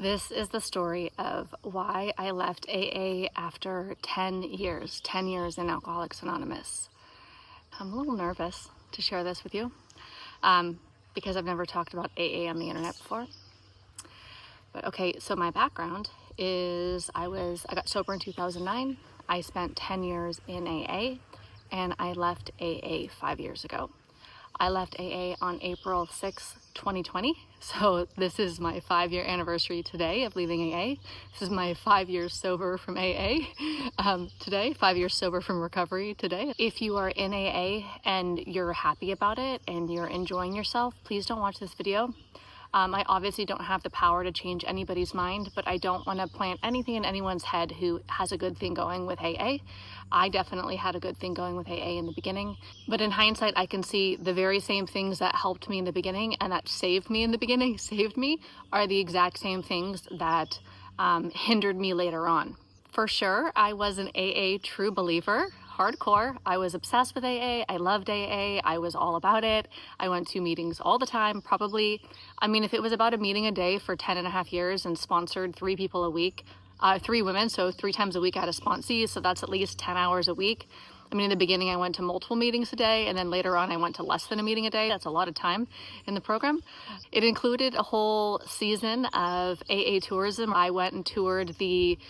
This is the story of why I left AA after 10 years in Alcoholics Anonymous. I'm a little nervous to share this with you because I've never talked about AA on the internet before. But okay, so my background is I got sober in 2009. I spent 10 years in AA and I left AA 5 years ago. I left AA on April 6, 2020. So this is my 5-year anniversary today of leaving AA. This is my 5 years sober from AA today, 5 years sober from recovery today. If you are in AA and you're happy about it and you're enjoying yourself, please don't watch this video. I obviously don't have the power to change anybody's mind, but I don't want to plant anything in anyone's head who has a good thing going with AA. I definitely had a good thing going with AA in the beginning, but in hindsight, I can see the very same things that helped me in the beginning and that saved me in the beginning, are the exact same things that hindered me later on. For sure, I was an AA true believer. Hardcore. I was obsessed with AA. I loved AA. I was all about it. I went to meetings all the time, probably. If it was about a meeting a day for 10 and a half years and sponsored 3 people a week, 3 women, so 3 times a week I had a sponsee, so that's at least 10 hours a week. In the beginning I went to multiple meetings a day, and then later on I went to less than a meeting a day. That's a lot of time in the program. It included a whole season of AA tourism. I went and toured the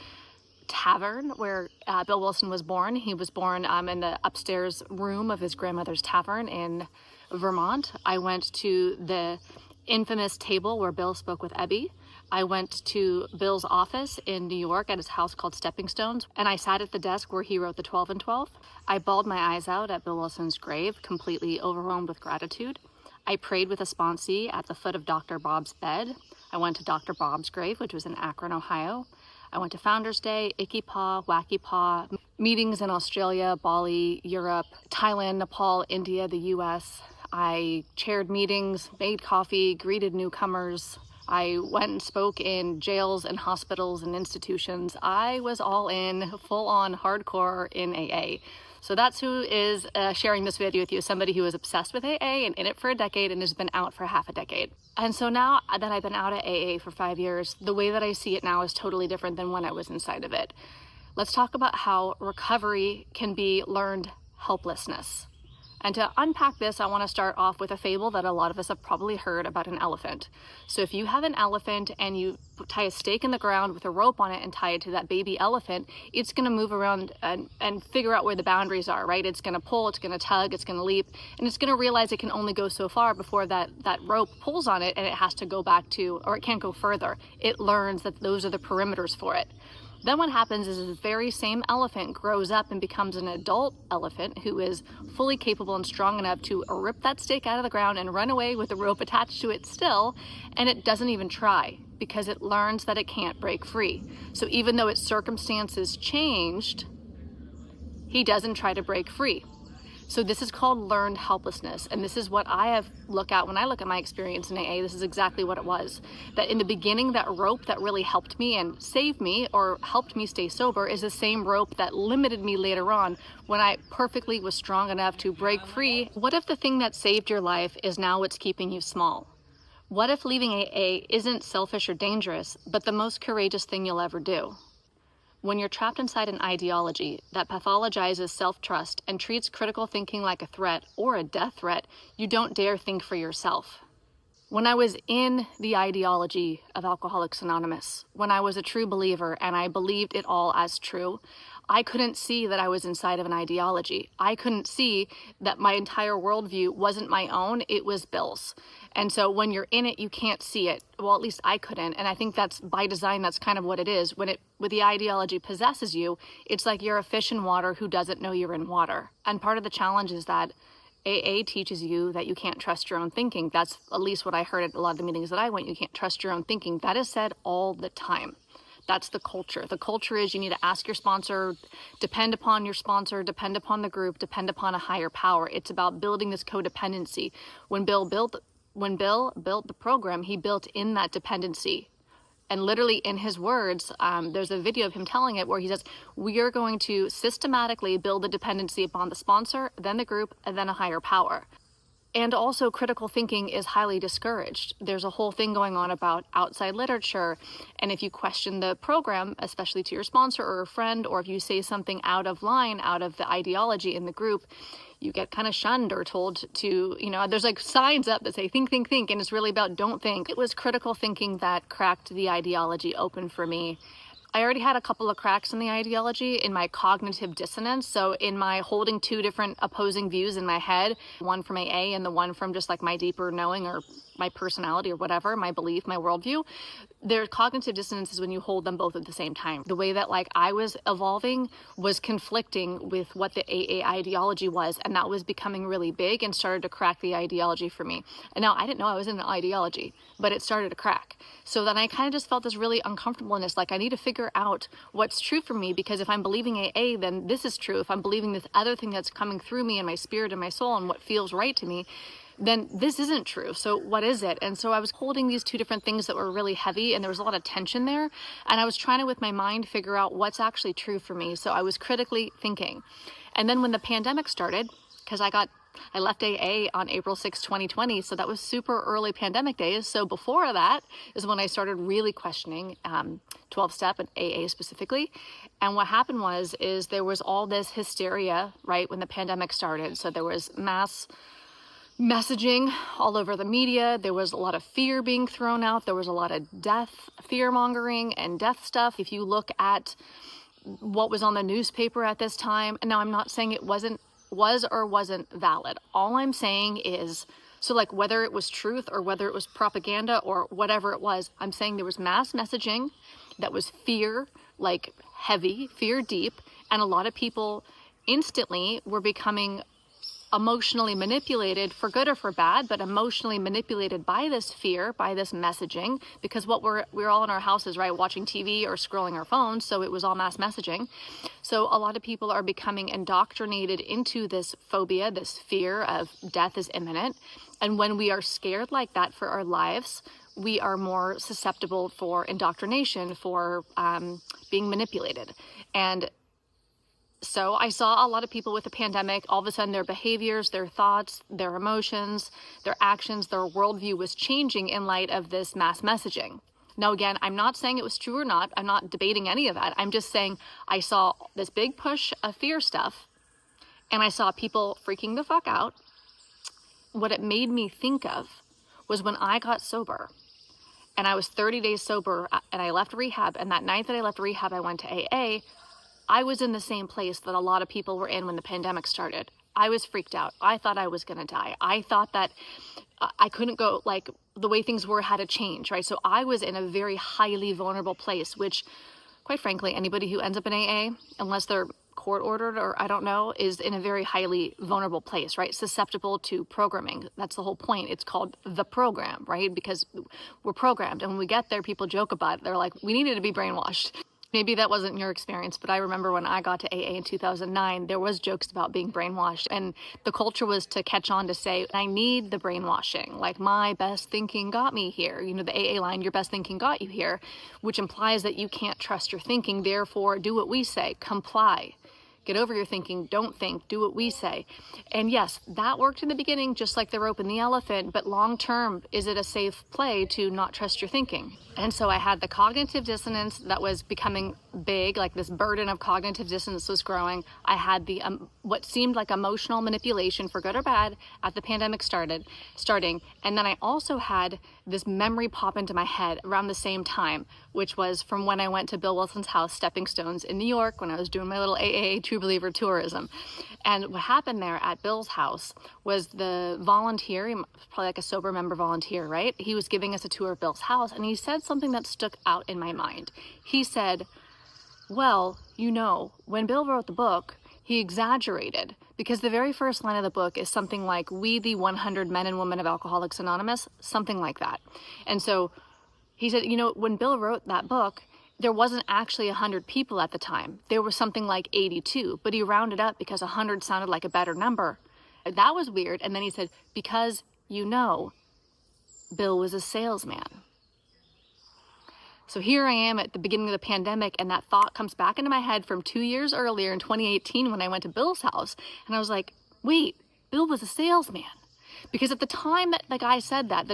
tavern where Bill Wilson was born. He was born in the upstairs room of his grandmother's tavern in Vermont. I went to the infamous table where Bill spoke with Ebby. I went to Bill's office in New York at his house called Stepping Stones, and I sat at the desk where he wrote the 12 and 12. I bawled my eyes out at Bill Wilson's grave, completely overwhelmed with gratitude. I prayed with a sponsee at the foot of Dr. Bob's bed. I went to Dr. Bob's grave, which was in Akron, Ohio. I went to Founders Day, Icky Paw, Wacky Paw, meetings in Australia, Bali, Europe, Thailand, Nepal, India, the US. I chaired meetings, made coffee, greeted newcomers. I went and spoke in jails and hospitals and institutions. I was all in, full on hardcore in AA. So that's who is sharing this video with you, somebody who is obsessed with AA and in it for a decade and has been out for half a decade. And so now that I've been out of AA for 5 years, the way that I see it now is totally different than when I was inside of it. Let's talk about how recovery can be learned helplessness. And to unpack this, I want to start off with a fable that a lot of us have probably heard about an elephant. So if you have an elephant and you tie a stake in the ground with a rope on it and tie it to that baby elephant, it's going to move around and figure out where the boundaries are, right? It's going to pull, it's going to tug, it's going to leap, and it's going to realize it can only go so far before that rope pulls on it and it has to go back to, or it can't go further. It learns that those are the perimeters for it. Then what happens is this very same elephant grows up and becomes an adult elephant who is fully capable and strong enough to rip that stake out of the ground and run away with the rope attached to it still, and it doesn't even try because it learns that it can't break free. So even though its circumstances changed, he doesn't try to break free. So this is called learned helplessness, and this is what I look at when I look at my experience in AA. This is exactly what it was. That in the beginning, that rope that really helped me and saved me or helped me stay sober is the same rope that limited me later on when I perfectly was strong enough to break free. What if the thing that saved your life is now what's keeping you small? What if leaving AA isn't selfish or dangerous, but the most courageous thing you'll ever do? When you're trapped inside an ideology that pathologizes self-trust and treats critical thinking like a threat or a death threat, you don't dare think for yourself. When I was in the ideology of Alcoholics Anonymous, when I was a true believer and I believed it all as true, I couldn't see that I was inside of an ideology. I couldn't see that my entire worldview wasn't my own, it was Bill's. And so when you're in it, you can't see it. Well, at least I couldn't. And I think that's by design, that's kind of what it is. When the ideology possesses you, it's like you're a fish in water who doesn't know you're in water. And part of the challenge is that AA teaches you that you can't trust your own thinking. That's at least what I heard at a lot of the meetings that I went. You can't trust your own thinking. That is said all the time. That's the culture. The culture is you need to ask your sponsor, depend upon your sponsor, depend upon the group, depend upon a higher power. It's about building this codependency. When Bill built the program, he built in that dependency. And literally in his words, there's a video of him telling it where he says, we are going to systematically build the dependency upon the sponsor, then the group, and then a higher power. And also critical thinking is highly discouraged. There's a whole thing going on about outside literature. And if you question the program, especially to your sponsor or a friend, or if you say something out of line, out of the ideology in the group, you get kind of shunned or told to, there's like signs up that say, think, think, think. And it's really about don't think. It was critical thinking that cracked the ideology open for me. I already had a couple of cracks in the ideology in my cognitive dissonance. So in my holding two different opposing views in my head, one from AA and the one from just like my deeper knowing or my personality or whatever, my belief, my worldview, their cognitive dissonance is when you hold them both at the same time. The way that like I was evolving was conflicting with what the AA ideology was, and that was becoming really big and started to crack the ideology for me. And now I didn't know I was in an ideology, but it started to crack. So then I kind of just felt this really uncomfortableness, like I need to figure out what's true for me, because if I'm believing AA, then this is true. If I'm believing this other thing that's coming through me and my spirit and my soul and what feels right to me, then this isn't true. So what is it? And so I was holding these two different things that were really heavy, and there was a lot of tension there. And I was trying to, with my mind, figure out what's actually true for me. So I was critically thinking. And then when the pandemic started, because I left AA on April 6, 2020. So that was super early pandemic days. So before that is when I started really questioning 12-step and AA specifically. And what happened is there was all this hysteria, right, when the pandemic started. So there was mass messaging all over the media. There was a lot of fear being thrown out. There was a lot of death, fear mongering and death stuff. If you look at what was on the newspaper at this time, and now I'm not saying it was or wasn't valid. All I'm saying is, so like whether it was truth or whether it was propaganda or whatever it was, I'm saying there was mass messaging that was fear, like heavy, fear deep, and a lot of people instantly were becoming emotionally manipulated, for good or for bad, but emotionally manipulated by this fear, by this messaging, because we're all in our houses, right, watching TV or scrolling our phones, so it was all mass messaging. So a lot of people are becoming indoctrinated into this phobia, this fear of death is imminent. And when we are scared like that for our lives, we are more susceptible for indoctrination, for being manipulated. And so I saw a lot of people with the pandemic, all of a sudden their behaviors, their thoughts, their emotions, their actions, their worldview was changing in light of this mass messaging. Now, again, I'm not saying it was true or not. I'm not debating any of that. I'm just saying I saw this big push of fear stuff, and I saw people freaking the fuck out. What it made me think of was when I got sober, and I was 30 days sober, and I left rehab, and that night that I left rehab, I went to AA. I was in the same place that a lot of people were in when the pandemic started. I was freaked out. I thought I was going to die. I thought that I couldn't go, like the way things were had to change, right? So I was in a very highly vulnerable place, which quite frankly, anybody who ends up in AA, unless they're court ordered or I don't know, is in a very highly vulnerable place, right? Susceptible to programming. That's the whole point. It's called the program, right? Because we're programmed. And when we get there, people joke about it. They're like, we needed to be brainwashed. Maybe that wasn't your experience, but I remember when I got to AA in 2009, there was jokes about being brainwashed, and the culture was to catch on to say, I need the brainwashing, like my best thinking got me here. You know, the AA line, your best thinking got you here, which implies that you can't trust your thinking, therefore do what we say, comply. Get over your thinking, don't think, do what we say. And yes, that worked in the beginning, just like the rope and the elephant, but long term, is it a safe play to not trust your thinking? And so I had the cognitive dissonance that was becoming big, like this burden of cognitive dissonance was growing. I had the what seemed like emotional manipulation, for good or bad, at the pandemic starting. And then I also had this memory pop into my head around the same time, which was from when I went to Bill Wilson's house, Stepping Stones in New York, when I was doing my little AA True Believer tourism. And what happened there at Bill's house was the volunteer, probably like a sober member volunteer, right? He was giving us a tour of Bill's house, and he said something that stuck out in my mind. He said, well, you know, when Bill wrote the book, he exaggerated, because the very first line of the book is something like, we the 100 men and women of Alcoholics Anonymous, something like that. And so he said, you know, when Bill wrote that book, there wasn't actually 100 people at the time. There was something like 82, but he rounded up because 100 sounded like a better number. That was weird. And then he said, because, you know, Bill was a salesman. So here I am at the beginning of the pandemic, and that thought comes back into my head from 2 years earlier in 2018 when I went to Bill's house. And I was like, wait, Bill was a salesman. Because at the time that the guy said that,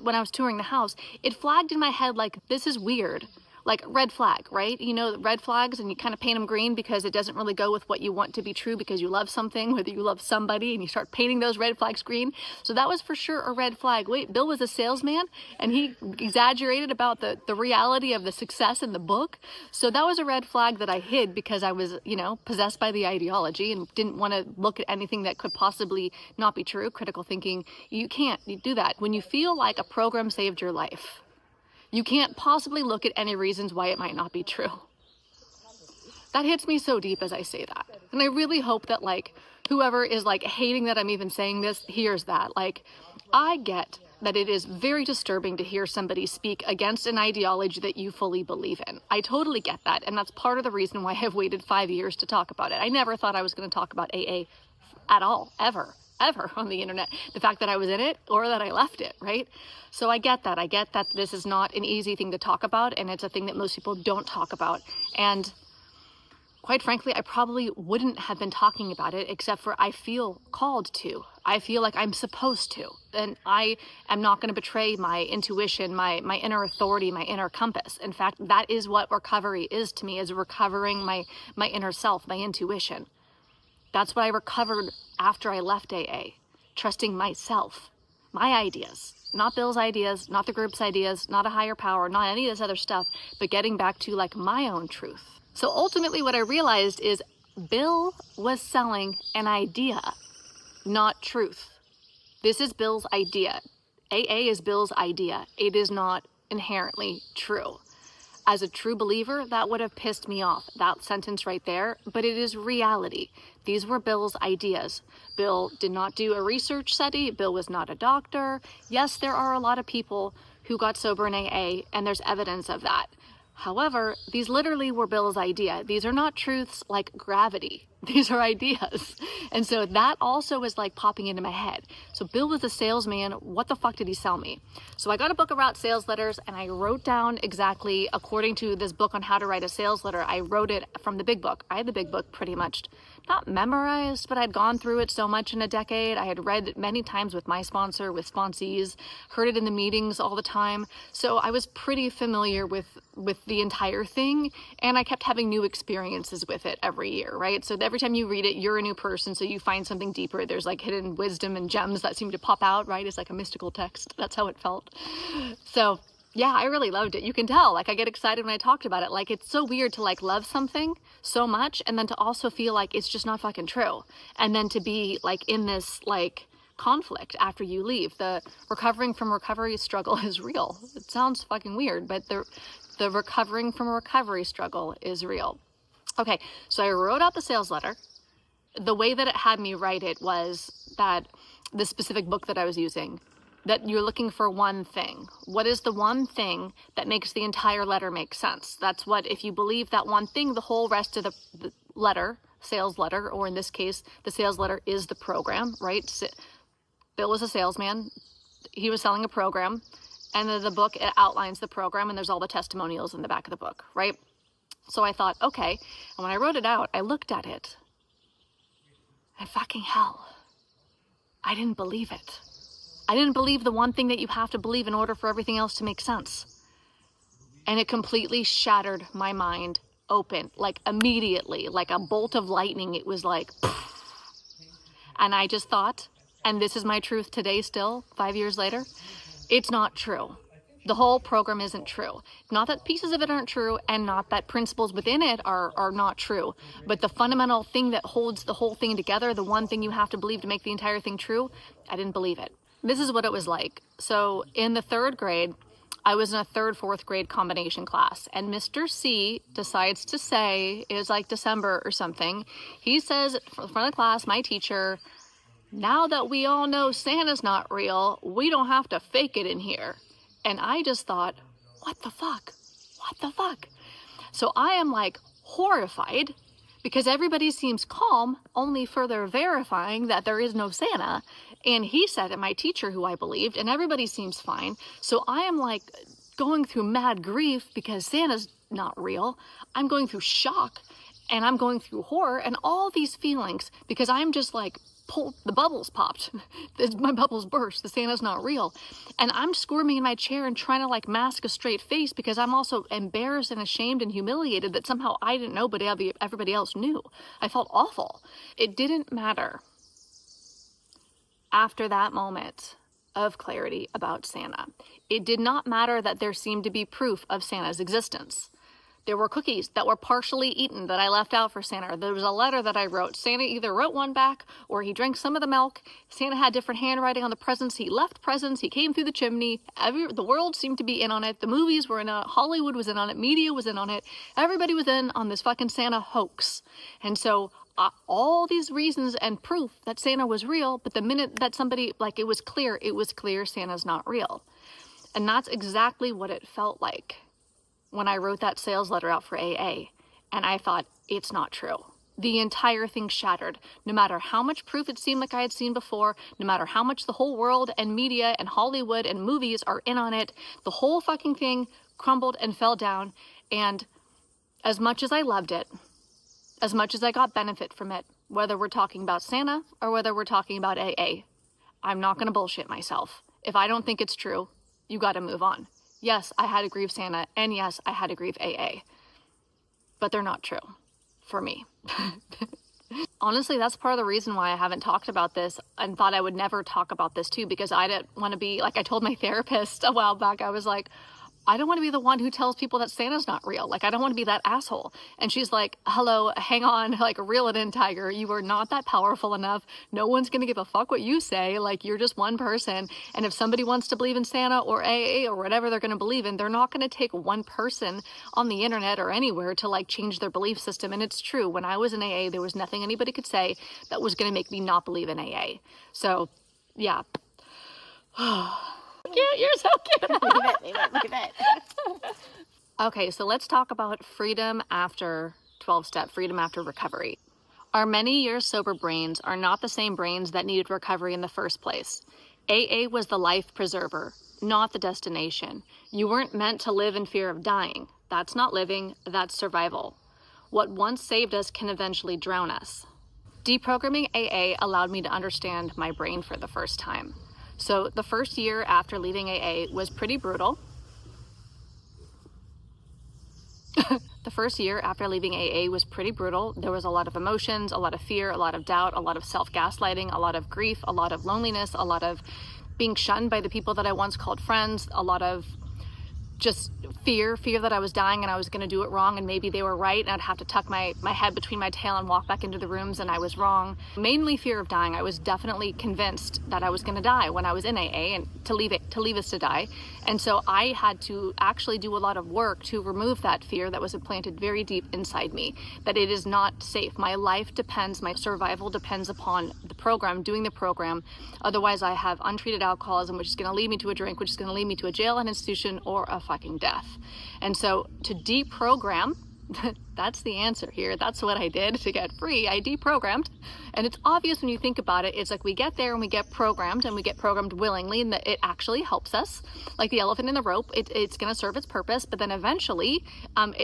when I was touring the house, it flagged in my head like, this is weird. Like red flag, right? You know, red flags, and you kind of paint them green because it doesn't really go with what you want to be true because you love something, whether you love somebody, and you start painting those red flags green. So that was for sure a red flag. Wait, Bill was a salesman and he exaggerated about the reality of the success in the book. So that was a red flag that I hid because I was, you know, possessed by the ideology and didn't want to look at anything that could possibly not be true. Critical thinking, you can't do that. When you feel like a program saved your life, you can't possibly look at any reasons why it might not be true. That hits me so deep as I say that. And I really hope that like whoever is like hating that I'm even saying this hears that. Like, I get that it is very disturbing to hear somebody speak against an ideology that you fully believe in. I totally get that. And that's part of the reason why I've waited 5 years to talk about it. I never thought I was going to talk about AA at all, ever on the internet. The fact that I was in it or that I left it, right? So I get that. I get that this is not an easy thing to talk about, and it's a thing that most people don't talk about. And quite frankly, I probably wouldn't have been talking about it except for I feel called to. I feel like I'm supposed to. And I am not going to betray my intuition, my inner authority, my inner compass. In fact, that is what recovery is to me, is recovering my inner self, my intuition. That's what I recovered after I left AA, trusting myself, my ideas, not Bill's ideas, not the group's ideas, not a higher power, not any of this other stuff, but getting back to like my own truth. So ultimately what I realized is Bill was selling an idea, not truth. This is Bill's idea. AA is Bill's idea. It is not inherently true. As a true believer, that would have pissed me off, that sentence right there, but it is reality. These were Bill's ideas. Bill did not do a research study. Bill was not a doctor. Yes, there are a lot of people who got sober in AA, and there's evidence of that. However, these literally were Bill's idea. These are not truths like gravity. These are ideas. And so that also was like popping into my head. So Bill was a salesman. What the fuck did he sell me? So I got a book about sales letters, and I wrote down exactly according to this book on how to write a sales letter. I wrote it from the big book. I had the big book pretty much not memorized, but I'd gone through it so much in a decade. I had read it many times with my sponsor, with sponsees, heard it in the meetings all the time. So I was pretty familiar with the entire thing, and I kept having new experiences with it every year, right? So every time you read it, you're a new person, so you find something deeper. There's like hidden wisdom and gems that seem to pop out, right? It's like a mystical text. That's how it felt. So yeah, I really loved it. You can tell, like I get excited when I talked about it. Like it's so weird to like love something so much and then to also feel like it's just not fucking true. And then to be like in this like conflict after you leave. The recovering from recovery struggle is real. It sounds fucking weird, but the recovering from recovery struggle is real. Okay, so I wrote out the sales letter. The way that it had me write it was that the specific book that I was using, that you're looking for one thing. What is the one thing that makes the entire letter make sense? That's what, if you believe that one thing, the whole rest of the letter, sales letter, or in this case, the sales letter is the program, right? Bill was a salesman. He was selling a program. And then the book, it outlines the program, and there's all the testimonials in the back of the book, right? So I thought, okay. And when I wrote it out, I looked at it. And fucking hell, I didn't believe it. I didn't believe the one thing that you have to believe in order for everything else to make sense. And it completely shattered my mind open, like immediately, like a bolt of lightning. It was like, poof. And I just thought, and this is my truth today still, 5 years later, it's not true. The whole program isn't true. Not that pieces of it aren't true, and not that principles within it are not true, but the fundamental thing that holds the whole thing together, the one thing you have to believe to make the entire thing true, I didn't believe it. This is what it was like. So in the 3rd grade, I was in a 3rd, 4th grade combination class, and Mr. C decides to say, it was like December or something, he says in front of the class, my teacher, now that we all know Santa's not real, we don't have to fake it in here. And I just thought, what the fuck? What the fuck? So I am like horrified because everybody seems calm, only further verifying that there is no Santa. And he said it, my teacher who I believed, and everybody seems fine. So I am like going through mad grief because Santa's not real. I'm going through shock. And I'm going through horror and all these feelings because I'm just like, the bubbles popped. My bubbles burst. The Santa's not real. And I'm squirming in my chair and trying to like mask a straight face because I'm also embarrassed and ashamed and humiliated that somehow I didn't know, but everybody else knew. I felt awful. It didn't matter after that moment of clarity about Santa. It did not matter that there seemed to be proof of Santa's existence. There were cookies that were partially eaten that I left out for Santa. There was a letter that I wrote. Santa either wrote one back or he drank some of the milk. Santa had different handwriting on the presents. He left presents. He came through the chimney. The world seemed to be in on it. The movies were in on it. Hollywood was in on it. Media was in on it. Everybody was in on this fucking Santa hoax. And so all these reasons and proof that Santa was real, but the minute that somebody, like, it was clear Santa's not real. And that's exactly what it felt like when I wrote that sales letter out for AA, and I thought, it's not true. The entire thing shattered. No matter how much proof it seemed like I had seen before, no matter how much the whole world and media and Hollywood and movies are in on it, the whole fucking thing crumbled and fell down. And as much as I loved it, as much as I got benefit from it, whether we're talking about Santa or whether we're talking about AA, I'm not gonna bullshit myself. If I don't think it's true, you gotta move on. Yes, I had to grieve Santa, and yes, I had to grieve AA. But they're not true. For me. Honestly, that's part of the reason why I haven't talked about this and thought I would never talk about this too, because I didn't want to be, like I told my therapist a while back, I was like, I don't want to be the one who tells people that Santa's not real. Like, I don't want to be that asshole. And she's like, hello, hang on, like, reel it in, Tiger. You are not that powerful enough. No one's going to give a fuck what you say. Like, you're just one person. And if somebody wants to believe in Santa or AA or whatever they're going to believe in, they're not going to take one person on the internet or anywhere to, like, change their belief system. And it's true. When I was in AA, there was nothing anybody could say that was going to make me not believe in AA. So, yeah. Cute, you're so cute. Leave it. Okay, so let's talk about freedom after 12-step, freedom after recovery. Our many years sober brains are not the same brains that needed recovery in the first place. AA was the life preserver, not the destination. You weren't meant to live in fear of dying. That's not living, that's survival. What once saved us can eventually drown us. Deprogramming AA allowed me to understand my brain for the first time. So the first year after leaving AA was pretty brutal. The first year after leaving AA was pretty brutal. There was a lot of emotions, a lot of fear, a lot of doubt, a lot of self-gaslighting, a lot of grief, a lot of loneliness, a lot of being shunned by the people that I once called friends, a lot of just fear that I was dying and I was going to do it wrong and maybe they were right and I'd have to tuck my head between my tail and walk back into the rooms and I was wrong. Mainly fear of dying. I was definitely convinced that I was going to die when I was in AA and to leave us to die. And so I had to actually do a lot of work to remove that fear that was implanted very deep inside me, that it is not safe. My life depends, my survival depends upon the program, doing the program. Otherwise I have untreated alcoholism, which is going to lead me to a drink, which is going to lead me to a jail, an institution, or a fucking death. And so to deprogram, that's the answer here. That's what I did to get free. I deprogrammed. And it's obvious when you think about it. It's like we get there and we get programmed and we get programmed willingly and that it actually helps us. Like the elephant in the rope, it's going to serve its purpose. But then eventually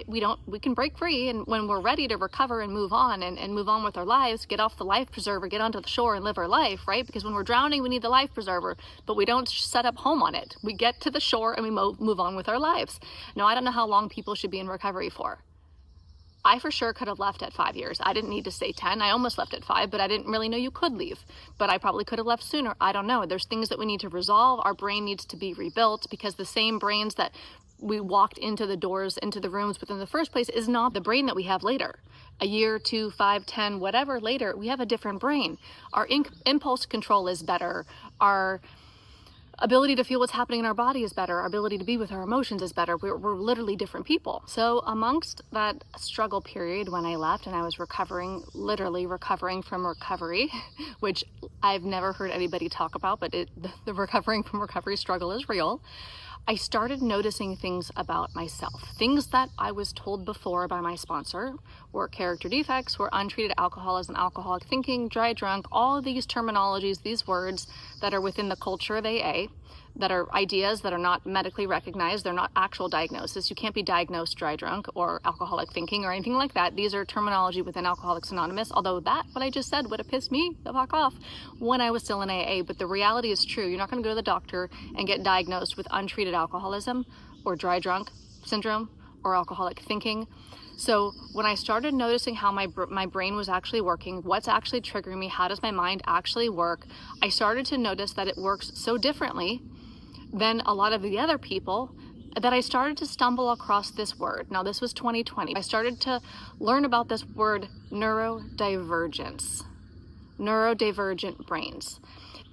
we can break free. And when we're ready to recover and move on and move on with our lives, get off the life preserver, get onto the shore and live our life, right? Because when we're drowning, we need the life preserver, but we don't set up home on it. We get to the shore and we move on with our lives. Now, I don't know how long people should be in recovery for. I for sure could have left at 5 years. I didn't need to stay 10. I almost left at 5, but I didn't really know you could leave. But I probably could have left sooner. I don't know. There's things that we need to resolve. Our brain needs to be rebuilt because the same brains that we walked into the doors, into the rooms within the first place is not the brain that we have later. A year, 2, 5, 10, whatever later, we have a different brain. Our impulse control is better. Our ability to feel what's happening in our body is better. Our ability to be with our emotions is better. We're literally different people. So amongst that struggle period when I left and I was literally recovering from recovery, which I've never heard anybody talk about, but the recovering from recovery struggle is real. I started noticing things about myself. Things that I was told before by my sponsor were character defects, were untreated alcoholism, alcoholic thinking, dry drunk, all of these terminologies, these words that are within the culture of AA, that are ideas that are not medically recognized. They're not actual diagnosis. You can't be diagnosed dry drunk or alcoholic thinking or anything like that. These are terminology within Alcoholics Anonymous, although what I just said would have pissed me the fuck off when I was still in AA. But the reality is true. You're not going to go to the doctor and get diagnosed with untreated alcoholism or dry drunk syndrome or alcoholic thinking. So when I started noticing how my brain was actually working, what's actually triggering me, how does my mind actually work, I started to notice that it works so differently than a lot of the other people that I started to stumble across this word. Now, this was 2020. I started to learn about this word neurodivergence, neurodivergent brains.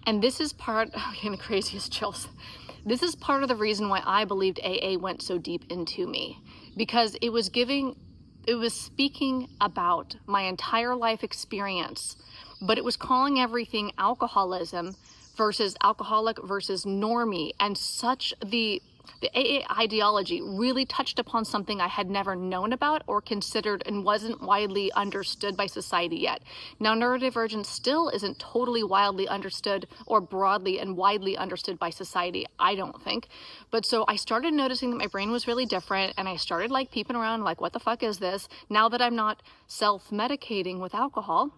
And this is I'm getting the craziest chills. This is part of the reason why I believed AA went so deep into me, because it was speaking about my entire life experience, but it was calling everything alcoholism versus alcoholic versus normie, and the AA ideology really touched upon something I had never known about or considered and wasn't widely understood by society yet. Now, neurodivergence still isn't totally wildly understood or broadly and widely understood by society, I don't think. But so I started noticing that my brain was really different, and I started peeping around what the fuck is this? Now that I'm not self-medicating with alcohol,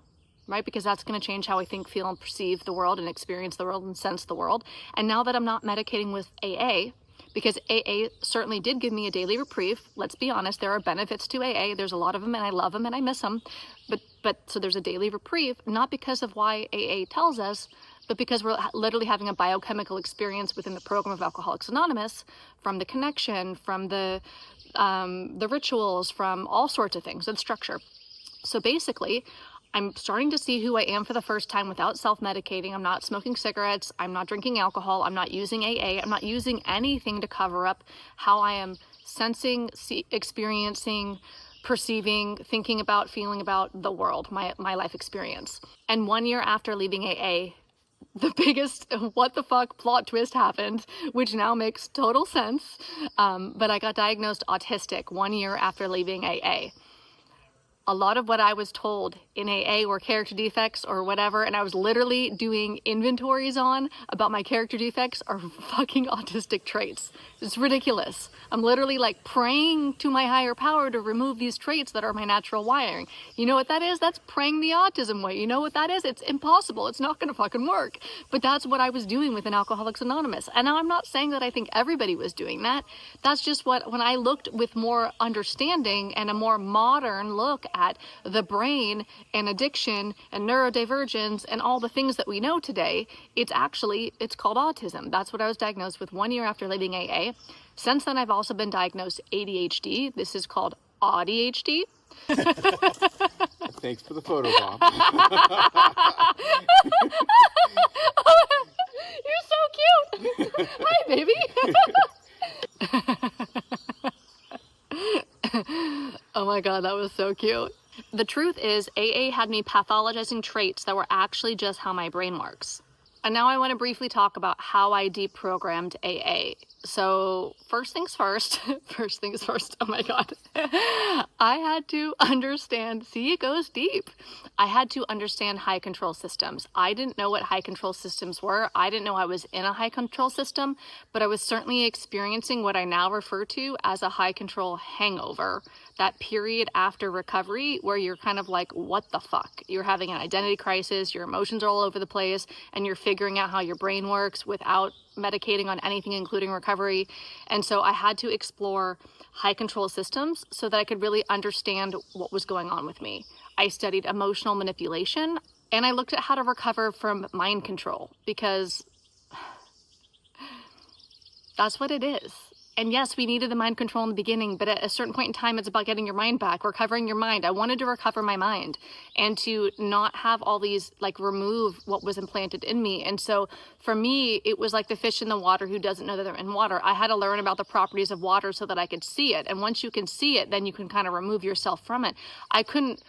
right? Because that's going to change how I think, feel, and perceive the world and experience the world and sense the world. And now that I'm not medicating with AA, because AA certainly did give me a daily reprieve. Let's be honest, there are benefits to AA. There's a lot of them, and I love them and I miss them. But so there's a daily reprieve, not because of why AA tells us, but because we're literally having a biochemical experience within the program of Alcoholics Anonymous, from the connection, from the rituals, from all sorts of things, and structure. So basically, I'm starting to see who I am for the first time without self-medicating. I'm not smoking cigarettes. I'm not drinking alcohol. I'm not using AA. I'm not using anything to cover up how I am sensing, experiencing, perceiving, thinking about, feeling about the world, my life experience. And 1 year after leaving AA, the biggest what the fuck plot twist happened, which now makes total sense. But I got diagnosed autistic 1 year after leaving AA. A lot of what I was told in AA were character defects or whatever, and I was literally doing inventories about my character defects are fucking autistic traits. It's ridiculous. I'm literally praying to my higher power to remove these traits that are my natural wiring. You know what that is? That's praying the autism way. You know what that is? It's impossible. It's not gonna fucking work. But that's what I was doing within Alcoholics Anonymous. And now I'm not saying that I think everybody was doing that. That's just when I looked with more understanding and a more modern look at the brain and addiction and neurodivergence and all the things that we know today, it's called autism. That's what I was diagnosed with 1 year after leaving AA. Since then, I've also been diagnosed ADHD. This is called ADHD. Thanks for the photo, Bob. You're so cute. Hi, baby. Oh my God, that was so cute. The truth is, AA had me pathologizing traits that were actually just how my brain works. And now I want to briefly talk about how I deprogrammed AA. So first things first, oh my God. I had to understand, see, it goes deep. I had to understand high control systems. I didn't know what high control systems were. I didn't know I was in a high control system, but I was certainly experiencing what I now refer to as a high control hangover. That period after recovery where you're kind of what the fuck? You're having an identity crisis, your emotions are all over the place, and you're figuring out how your brain works without medicating on anything, including recovery. And so I had to explore high control systems so that I could really understand what was going on with me. I studied emotional manipulation, and I looked at how to recover from mind control, because that's what it is. And yes, we needed the mind control in the beginning, but at a certain point in time, it's about getting your mind back, recovering your mind. I wanted to recover my mind and to not have all these, remove what was implanted in me. And so for me, it was like the fish in the water who doesn't know that they're in water. I had to learn about the properties of water so that I could see it. And once you can see it, then you can kind of remove yourself from it. I couldn't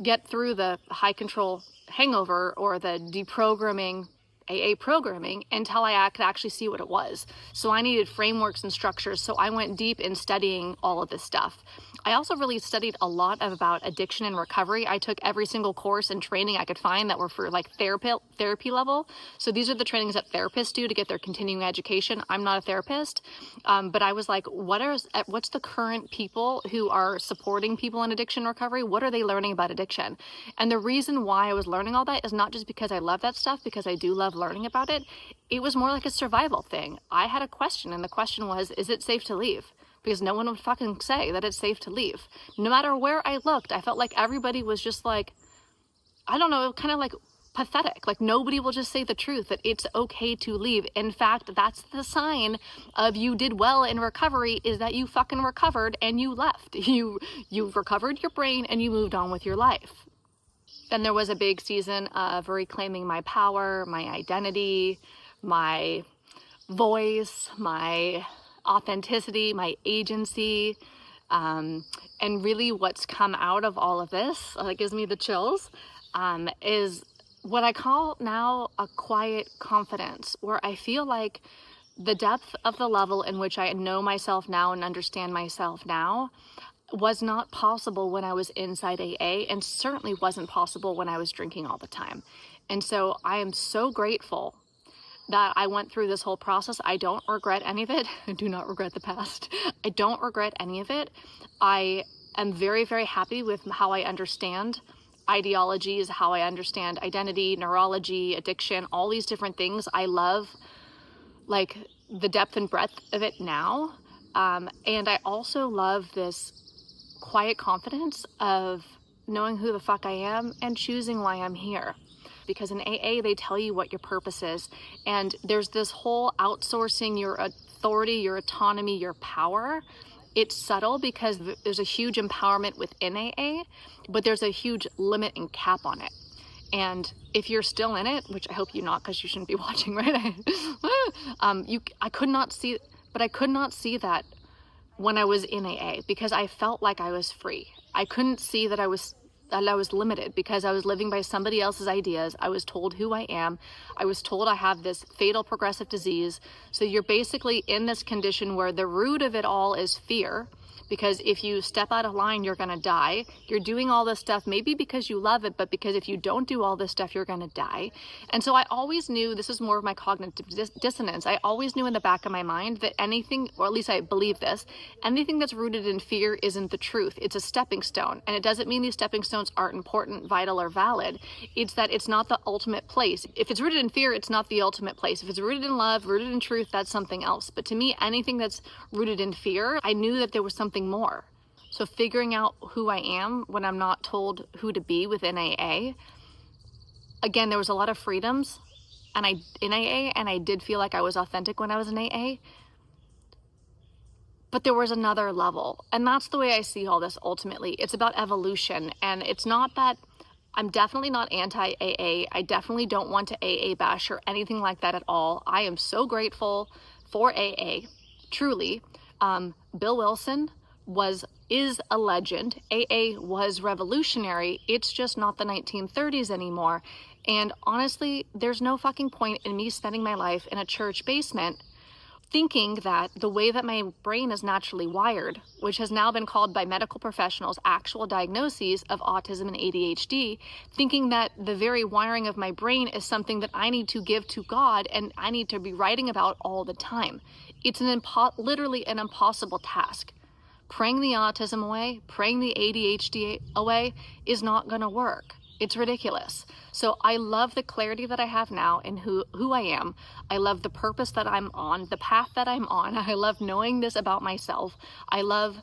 get through the high control hangover or the deprogramming AA programming until I could actually see what it was. So I needed frameworks and structures. So I went deep in studying all of this stuff. I also really studied a lot about addiction and recovery. I took every single course and training I could find that were for like therapy level. So these are the trainings that therapists do to get their continuing education. I'm not a therapist, but I was like, what's the current people who are supporting people in addiction recovery? What are they learning about addiction? And the reason why I was learning all that is not just because I love that stuff, because I do love learning about it. It was more like a survival thing. I had a question, and the question was, is it safe to leave? Because no one would fucking say that it's safe to leave. No matter where I looked, I felt like everybody was just like, I don't know, kind of like pathetic. Like nobody will just say the truth that it's okay to leave. In fact, that's the sign of you did well in recovery, is that you fucking recovered and you left. You recovered your brain and you moved on with your life. Then there was a big season of reclaiming my power, my identity, my voice, my authenticity, my agency, and really what's come out of all of this, that gives me the chills, is what I call now a quiet confidence, where I feel like the depth of the level in which I know myself now and understand myself now was not possible when I was inside AA, and certainly wasn't possible when I was drinking all the time. And so I am so grateful that I went through this whole process. I don't regret any of it. I do not regret the past. I don't regret any of it. I am very, very happy with how I understand ideologies, how I understand identity, neurology, addiction, all these different things. I love like the depth and breadth of it now. And I also love this quiet confidence of knowing who the fuck I am and choosing why I'm here. Because in AA, they tell you what your purpose is. And there's this whole outsourcing your authority, your autonomy, your power. It's subtle because there's a huge empowerment within AA, but there's a huge limit and cap on it. And if you're still in it, which I hope you're not, because you shouldn't be watching, right? I could not see that when I was in AA, because I felt like I was free. I couldn't see that I was limited because I was living by somebody else's ideas. I was told who I am. I was told I have this fatal progressive disease. So you're basically in this condition where the root of it all is fear, because if you step out of line, you're going to die. You're doing all this stuff, maybe because you love it, but because if you don't do all this stuff, you're going to die. And so I always knew, this is more of my cognitive dissonance. I always knew in the back of my mind that anything, or at least I believe this, anything that's rooted in fear isn't the truth. It's a stepping stone. And it doesn't mean these stepping stones aren't important, vital, or valid. It's that it's not the ultimate place. If it's rooted in fear, it's not the ultimate place. If it's rooted in love, rooted in truth, that's something else. But to me, anything that's rooted in fear, I knew that there was something more. So figuring out who I am when I'm not told who to be within AA, again, there was a lot of freedoms in AA, and I did feel like I was authentic when I was in AA, but there was another level. And that's the way I see all this ultimately. It's about evolution, and it's not that I'm definitely not anti-AA. I definitely don't want to AA bash or anything like that at all. I am so grateful for AA, truly. Bill Wilson is a legend. AA was revolutionary. It's just not the 1930s anymore. And honestly, there's no fucking point in me spending my life in a church basement thinking that the way that my brain is naturally wired, which has now been called by medical professionals actual diagnoses of autism and ADHD, thinking that the very wiring of my brain is something that I need to give to God and I need to be writing about all the time. It's literally an impossible task. Praying the autism away, praying the ADHD away is not going to work. It's ridiculous. So I love the clarity that I have now in who I am. I love the purpose that I'm on, the path that I'm on. I love knowing this about myself. I love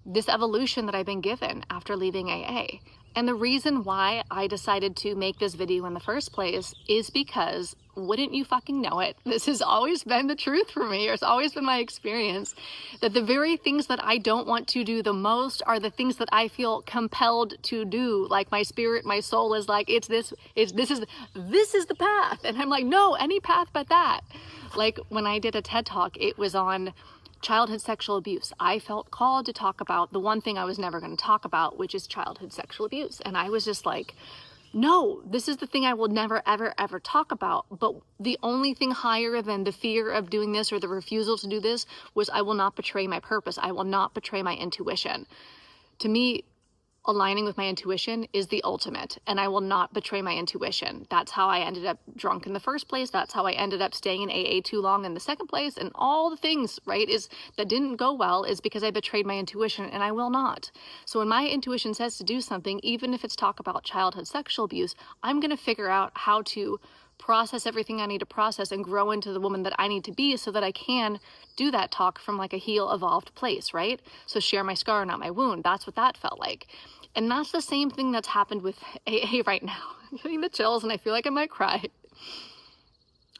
this evolution that I've been given after leaving AA. And the reason why I decided to make this video in the first place is because, wouldn't you fucking know it, this has always been the truth for me, or it's always been my experience, that the very things that I don't want to do the most are the things that I feel compelled to do. Like my spirit, my soul is like, this is the path. And I'm like, no, any path but that. Like when I did a TED Talk, it was on childhood sexual abuse. I felt called to talk about the one thing I was never going to talk about, which is childhood sexual abuse. And I was just like, No, this is the thing I will never, ever, ever talk about. But the only thing higher than the fear of doing this or the refusal to do this was I will not betray my purpose. I will not betray my intuition. To me, aligning with my intuition is the ultimate, and I will not betray my intuition. That's how I ended up drunk in the first place. That's how I ended up staying in AA too long in the second place, and all the things, right, is that didn't go well is because I betrayed my intuition, and I will not. So when my intuition says to do something, even if it's talk about childhood sexual abuse, I'm going to figure out how to process everything I need to process and grow into the woman that I need to be so that I can do that talk from like a heal evolved place, right? So share my scar, not my wound. That's what that felt like. And that's the same thing that's happened with AA right now. I'm getting the chills and I feel like I might cry.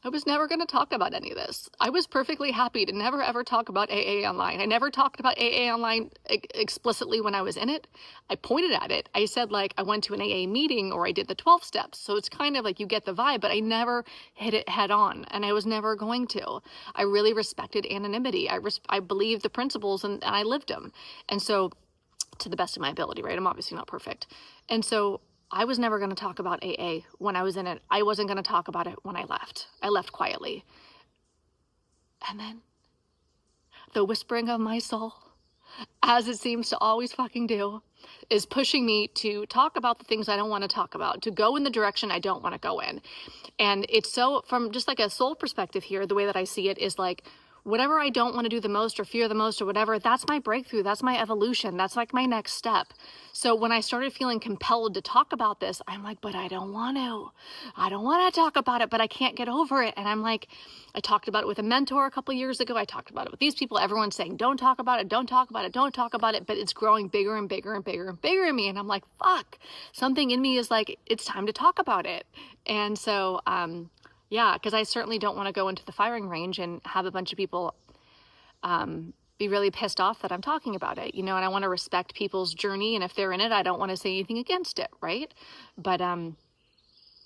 I was never going to talk about any of this. I was perfectly happy to never ever talk about AA online. I never talked about AA online explicitly when I was in it. I pointed at it. I said like I went to an AA meeting or I did the 12 steps. So it's kind of like you get the vibe, but I never hit it head on and I was never going to. I really respected anonymity. I believed the principles and I lived them. And so to the best of my ability, right? I'm obviously not perfect. And so I was never going to talk about AA when I was in it. I wasn't going to talk about it when I left. I left quietly. And then the whispering of my soul, as it seems to always fucking do, is pushing me to talk about the things I don't want to talk about, to go in the direction I don't want to go in. And it's so, from just like a soul perspective here, the way that I see it is like, whatever I don't want to do the most or fear the most or whatever, that's my breakthrough. That's my evolution. That's like my next step. So when I started feeling compelled to talk about this, I'm like, but I don't want to. I don't want to talk about it, but I can't get over it. And I'm like, I talked about it with a mentor a couple of years ago. I talked about it with these people. Everyone's saying, don't talk about it. Don't talk about it. Don't talk about it. But it's growing bigger and bigger and bigger and bigger in me. And I'm like, fuck, something in me is like, it's time to talk about it. And so, yeah, because I certainly don't want to go into the firing range and have a bunch of people be really pissed off that I'm talking about it, and I want to respect people's journey. And if they're in it, I don't want to say anything against it, right? But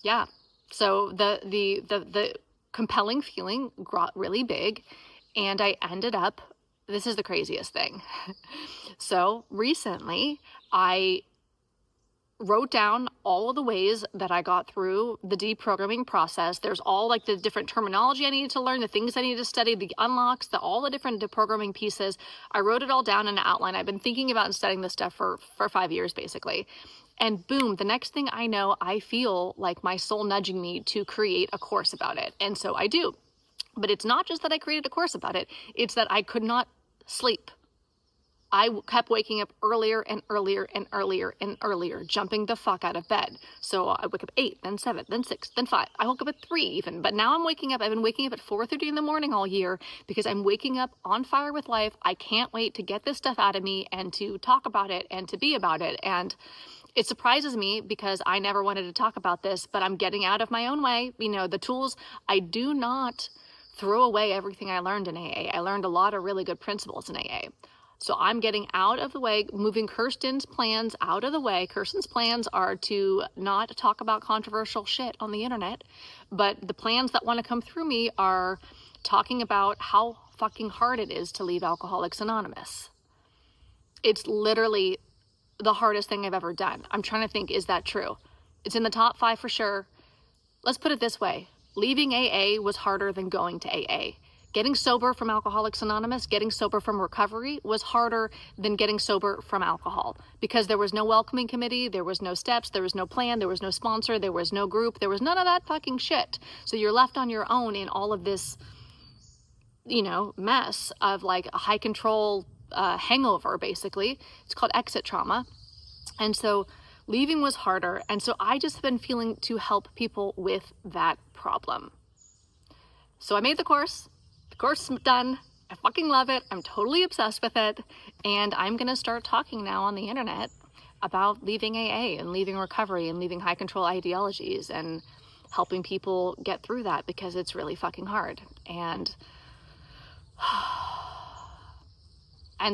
yeah, so the compelling feeling got really big, and I ended up, this is the craziest thing. So recently, I wrote down all of the ways that I got through the deprogramming process. There's all like the different terminology I needed to learn, the things I needed to study, the unlocks, all the different deprogramming pieces. I wrote it all down in an outline. I've been thinking about and studying this stuff for 5 years, basically. And boom, the next thing I know, I feel like my soul nudging me to create a course about it. And so I do. But it's not just that I created a course about it. It's that I could not sleep. I kept waking up earlier and earlier and earlier and earlier, jumping the fuck out of bed. So I wake up 8, then 7, then 6, then 5. I woke up at 3 even, but now I'm waking up. I've been waking up at 4:30 in the morning all year because I'm waking up on fire with life. I can't wait to get this stuff out of me and to talk about it and to be about it. And it surprises me because I never wanted to talk about this, but I'm getting out of my own way. The tools, I do not throw away everything I learned in AA. I learned a lot of really good principles in AA. So I'm getting out of the way, moving Kirsten's plans out of the way. Kirsten's plans are to not talk about controversial shit on the internet, but the plans that want to come through me are talking about how fucking hard it is to leave Alcoholics Anonymous. It's literally the hardest thing I've ever done. I'm trying to think, is that true? It's in the top 5 for sure. Let's put it this way. Leaving AA was harder than going to AA. Getting sober from Alcoholics Anonymous, getting sober from recovery was harder than getting sober from alcohol because there was no welcoming committee, there was no steps, there was no plan, there was no sponsor, there was no group, there was none of that fucking shit. So you're left on your own in all of this, mess of like a high control hangover, basically. It's called exit trauma. And so leaving was harder. And so I just have been feeling to help people with that problem. So I made the course. Course done. I fucking love it. I'm totally obsessed with it. And I'm going to start talking now on the internet about leaving AA and leaving recovery and leaving high control ideologies and helping people get through that because it's really fucking hard. And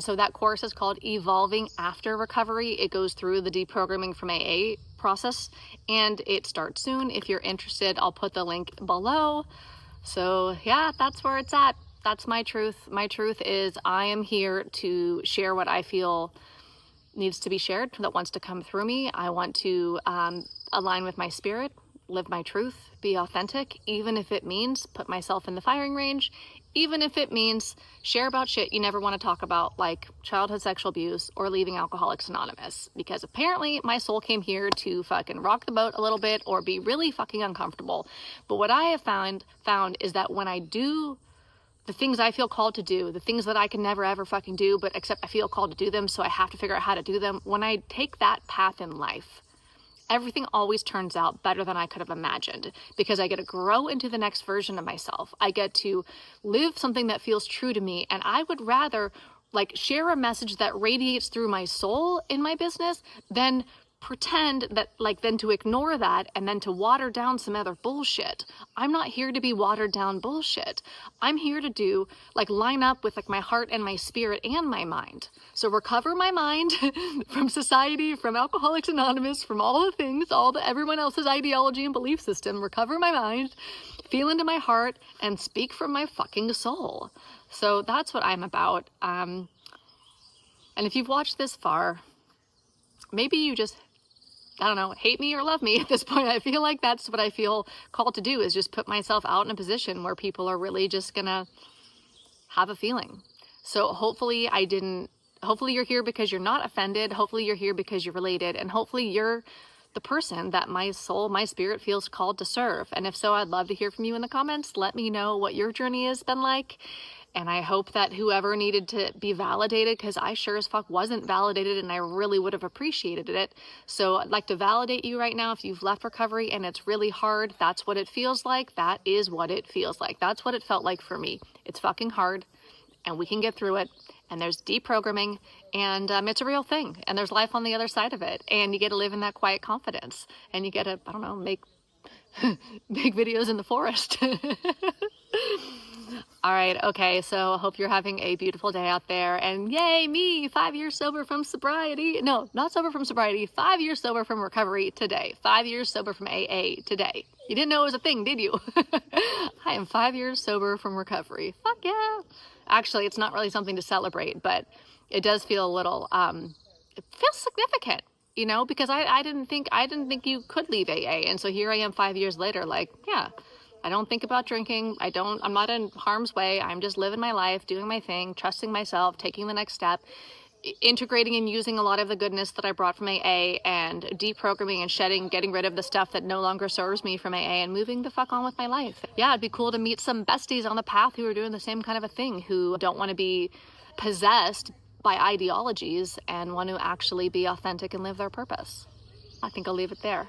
so that course is called Evolving After Recovery. It goes through the deprogramming from AA process and it starts soon. If you're interested, I'll put the link below. So yeah, that's where it's at. That's my truth. My truth is I am here to share what I feel needs to be shared, that wants to come through me. I want to align with my spirit, live my truth, be authentic, even if it means put myself in the firing range, even if it means share about shit you never want to talk about, like childhood sexual abuse or leaving Alcoholics Anonymous, because apparently my soul came here to fucking rock the boat a little bit or be really fucking uncomfortable. But what I have found is that when I do the things I feel called to do, the things that I can never ever fucking do, but except I feel called to do them, so I have to figure out how to do them. When I take that path in life, everything always turns out better than I could have imagined, because I get to grow into the next version of myself. I get to live something that feels true to me, and I would rather like share a message that radiates through my soul in my business than pretend that, like, then to ignore that and then to water down some other bullshit. I'm not here to be watered down bullshit. I'm here to do, like, line up with like my heart and my spirit and my mind. So recover my mind from society, from Alcoholics Anonymous, from all the things, everyone else's ideology and belief system. Recover my mind, feel into my heart, and speak from my fucking soul. So that's what I'm about. And if you've watched this far, maybe you just, I don't know, hate me or love me at this point. I feel like that's what I feel called to do, is just put myself out in a position where people are really just gonna have a feeling. So hopefully you're here because you're not offended. Hopefully you're here because you're related. And hopefully you're the person that my soul, my spirit feels called to serve. And if so, I'd love to hear from you in the comments. Let me know what your journey has been like. And I hope that whoever needed to be validated, because I sure as fuck wasn't validated and I really would have appreciated it. So I'd like to validate you right now. If you've left recovery and it's really hard, that's what it feels like. That is what it feels like. That's what it felt like for me. It's fucking hard and we can get through it. And there's deprogramming, and it's a real thing. And there's life on the other side of it. And you get to live in that quiet confidence. And you get to, I don't know, make videos in the forest. All right, okay, so I hope you're having a beautiful day out there. And yay, me, 5 years sober from sobriety. No, not sober from sobriety. 5 years sober from recovery today. 5 years sober from AA today. You didn't know it was a thing, did you? I am 5 years sober from recovery. Fuck yeah. Actually, it's not really something to celebrate, but it does feel a little, it feels significant, you know, because I didn't think you could leave AA. And so here I am 5 years later, like, yeah, I don't think about drinking. I'm not in harm's way. I'm just living my life, doing my thing, trusting myself, taking the next step, integrating and using a lot of the goodness that I brought from AA, and deprogramming and shedding, getting rid of the stuff that no longer serves me from AA, and moving the fuck on with my life. Yeah, it'd be cool to meet some besties on the path who are doing the same kind of a thing, who don't want to be possessed by ideologies and want to actually be authentic and live their purpose. I think I'll leave it there.